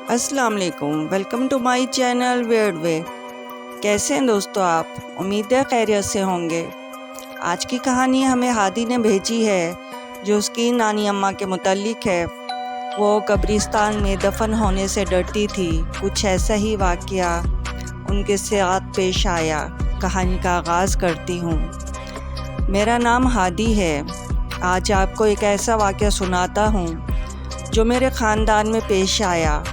अस्सलाम वालेकुम, welcome to my channel weird way. कैसे हैं दोस्तों आप? उम्मीद है खैरियत से होंगे। आज की कहानी हमें हादी ने भेजी है जो उसकी नानी अम्मा के मुतालिक है। वो कब्रिस्तान में दफन होने से डरती थी। कुछ ऐसा ही वाक़या उनके साथ पेश आया। कहानी का आगाज़ करती हूँ। मेरा नाम हादी है। आज आपको एक ऐसा वाक़या सुनाता हूँ जो मेरे ख़ानदान में पेश आया,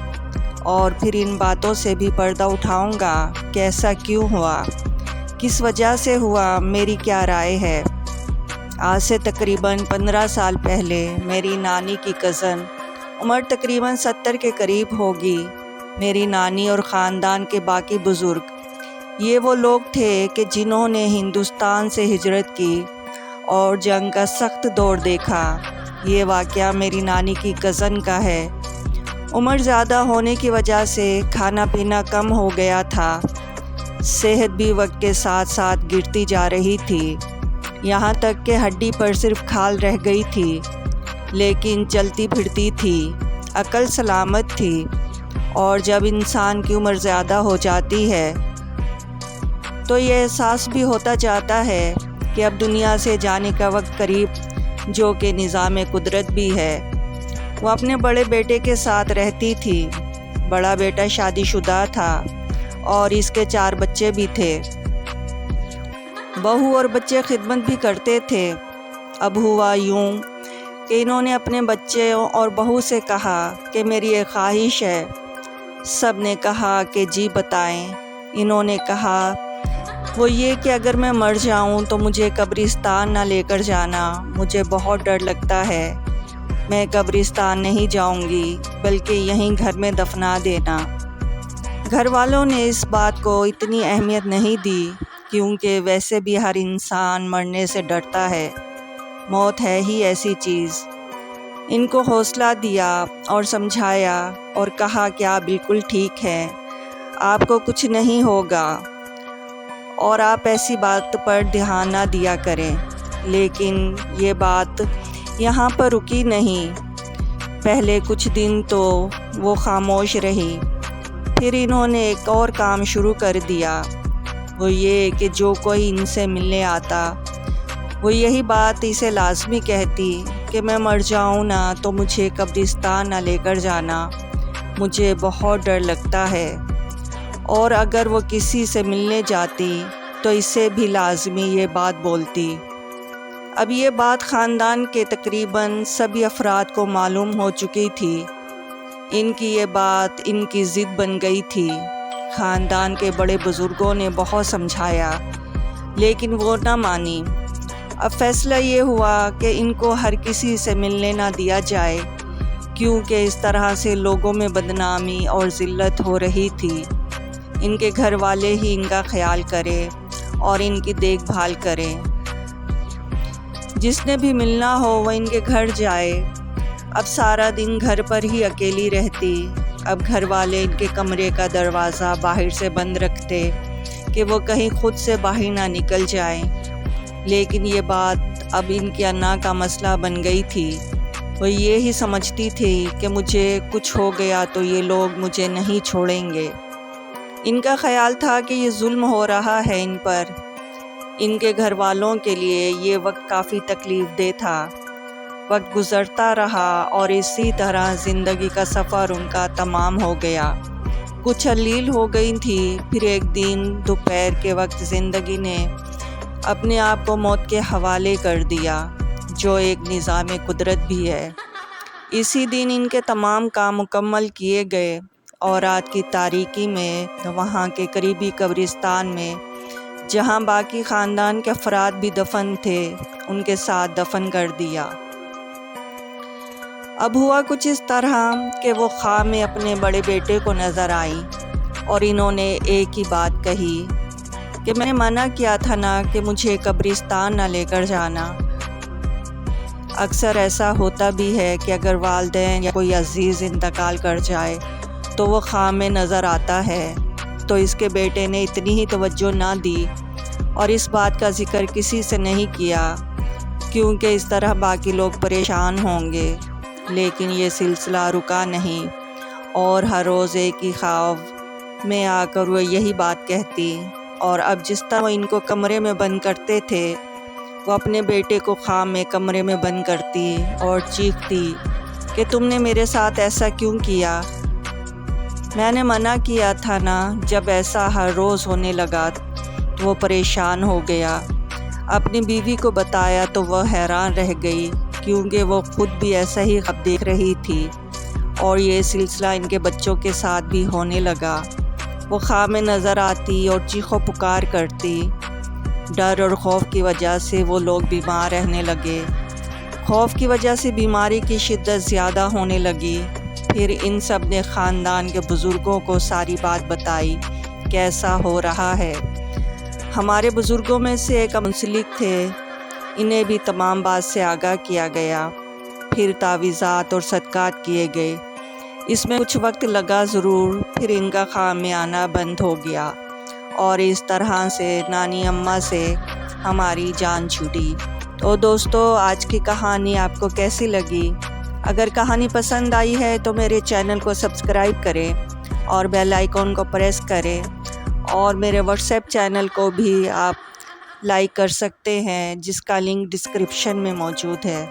और फिर इन बातों से भी पर्दा उठाऊंगा कि ऐसा क्यों हुआ, किस वजह से हुआ, मेरी क्या राय है। आज से तकरीबन 15 साल पहले मेरी नानी की कज़न, उम्र तकरीबन 70 के करीब होगी, मेरी नानी और ख़ानदान के बाकी बुज़ुर्ग, ये वो लोग थे कि जिन्होंने हिंदुस्तान से हिजरत की और जंग का सख्त दौर देखा। ये वाक़या मेरी नानी की कज़न का है। उम्र ज़्यादा होने की वजह से खाना पीना कम हो गया था। सेहत भी वक्त के साथ साथ गिरती जा रही थी, यहाँ तक कि हड्डी पर सिर्फ खाल रह गई थी, लेकिन चलती फिरती थी, अकल सलामत थी। और जब इंसान की उम्र ज़्यादा हो जाती है तो ये एहसास भी होता जाता है कि अब दुनिया से जाने का वक्त करीब, जो कि निज़ाम कुदरत भी है। वो अपने बड़े बेटे के साथ रहती थी। बड़ा बेटा शादीशुदा था और इसके 4 बच्चे भी थे। बहू और बच्चे खिदमत भी करते थे। अब हुआ यूं कि इन्होंने अपने बच्चे और बहू से कहा कि मेरी एक ख्वाहिश है। सब ने कहा कि जी बताएं। इन्होंने कहा वो ये कि अगर मैं मर जाऊं तो मुझे कब्रिस्तान ना लेकर जाना, मुझे बहुत डर लगता है। मैं कब्रिस्तान नहीं जाऊंगी, बल्कि यहीं घर में दफना देना। घर वालों ने इस बात को इतनी अहमियत नहीं दी, क्योंकि वैसे भी हर इंसान मरने से डरता है। मौत है ही ऐसी चीज़। इनको हौसला दिया और समझाया और कहा कि आप बिल्कुल ठीक हैं, आपको कुछ नहीं होगा और आप ऐसी बात पर ध्यान ना दिया करें। लेकिन ये बात यहाँ पर रुकी नहीं। पहले कुछ दिन तो वो खामोश रही, फिर इन्होंने एक और काम शुरू कर दिया। वो ये कि जो कोई इनसे मिलने आता, वो यही बात इसे लाजमी कहती कि मैं मर जाऊँ ना तो मुझे कब्रिस्तान ना लेकर जाना, मुझे बहुत डर लगता है। और अगर वो किसी से मिलने जाती तो इसे भी लाजमी ये बात बोलती। अब ये बात ख़ानदान के तकरीबन सभी अफराद को मालूम हो चुकी थी। इनकी ये बात इनकी ज़िद बन गई थी। ख़ानदान के बड़े बुज़ुर्गों ने बहुत समझाया, लेकिन वो ना मानी। अब फ़ैसला ये हुआ कि इनको हर किसी से मिलने ना दिया जाए, क्योंकि इस तरह से लोगों में बदनामी और ज़िल्लत हो रही थी। इनके घर वाले ही इनका ख्याल करें और इनकी देखभाल करें। जिसने भी मिलना हो वह इनके घर जाए। अब सारा दिन घर पर ही अकेली रहती। अब घर वाले इनके कमरे का दरवाज़ा बाहर से बंद रखते कि वो कहीं खुद से बाहर ना निकल जाए। लेकिन ये बात अब इनकी अन्ना का मसला बन गई थी। वो ये ही समझती थी कि मुझे कुछ हो गया तो ये लोग मुझे नहीं छोड़ेंगे। इनका ख्याल था कि ये जुल्म हो रहा है इन पर। इनके घर वालों के लिए ये वक्त काफ़ी तकलीफ़ दे था। वक्त गुज़रता रहा और इसी तरह ज़िंदगी का सफ़र उनका तमाम हो गया। कुछ अलील हो गई थी। फिर एक दिन दोपहर के वक्त ज़िंदगी ने अपने आप को मौत के हवाले कर दिया, जो एक निज़ाम कुदरत भी है। इसी दिन इनके तमाम काम मुकम्मल किए गए और रात की तारीकी में वहाँ के करीबी कब्रिस्तान में, जहाँ बाकी ख़ानदान के अफराद भी दफन थे, उनके साथ दफन कर दिया। अब हुआ कुछ इस तरह कि वो ख्वाब में अपने बड़े बेटे को नज़र आई और इन्होंने एक ही बात कही कि मैंने मना किया था ना कि मुझे कब्रिस्तान ना लेकर जाना। अक्सर ऐसा होता भी है कि अगर वालिदैन या कोई अजीज़ इंतकाल कर जाए तो वो ख्वाब में नज़र आता है। तो इसके बेटे ने इतनी ही तवज्जो ना दी और इस बात का ज़िक्र किसी से नहीं किया, क्योंकि इस तरह बाकी लोग परेशान होंगे। लेकिन ये सिलसिला रुका नहीं اور ہر روز ایک ہی خواب میں آ کر وہ یہی بات کہتی، اور اب جس طرح وہ ان کو کمرے میں بند کرتے تھے وہ اپنے بیٹے کو خواب میں کمرے میں بند کرتی اور چیختی کہ تم نے میرے ساتھ ایسا کیوں کیا؟ میں نے منع کیا تھا نا۔ جب ایسا ہر روز ہونے لگا تو وہ پریشان ہو گیا۔ اپنی بیوی کو بتایا تو وہ حیران رہ گئی، کیونکہ وہ خود بھی ایسا ہی خواب دیکھ رہی تھی اور یہ سلسلہ ان کے بچوں کے ساتھ بھی ہونے لگا۔ وہ خواب میں نظر آتی اور چیخ و پکار کرتی۔ ڈر اور خوف کی وجہ سے وہ لوگ بیمار رہنے لگے۔ خوف کی وجہ سے بیماری کی شدت زیادہ ہونے لگی۔ پھر ان سب نے خاندان کے بزرگوں کو ساری بات بتائی کہ ایسا ہو رہا ہے۔ ہمارے بزرگوں میں سے ایک منسلک تھے، انہیں بھی تمام بات سے آگاہ کیا گیا۔ پھر تعویذات اور صدقات کیے گئے۔ اس میں کچھ وقت لگا ضرور، پھر ان کا خواب میں آنا بند ہو گیا اور اس طرح سے نانی اماں سے ہماری جان چھوٹی۔ تو دوستو، آج کی کہانی آپ کو کیسی لگی؟ اگر کہانی پسند آئی ہے تو میرے چینل کو سبسکرائب کریں اور بیل آئیکن کو پریس کریں، اور میرے واٹس ایپ چینل کو بھی آپ لائک کر سکتے ہیں، جس کا لنک ڈسکرپشن میں موجود ہے۔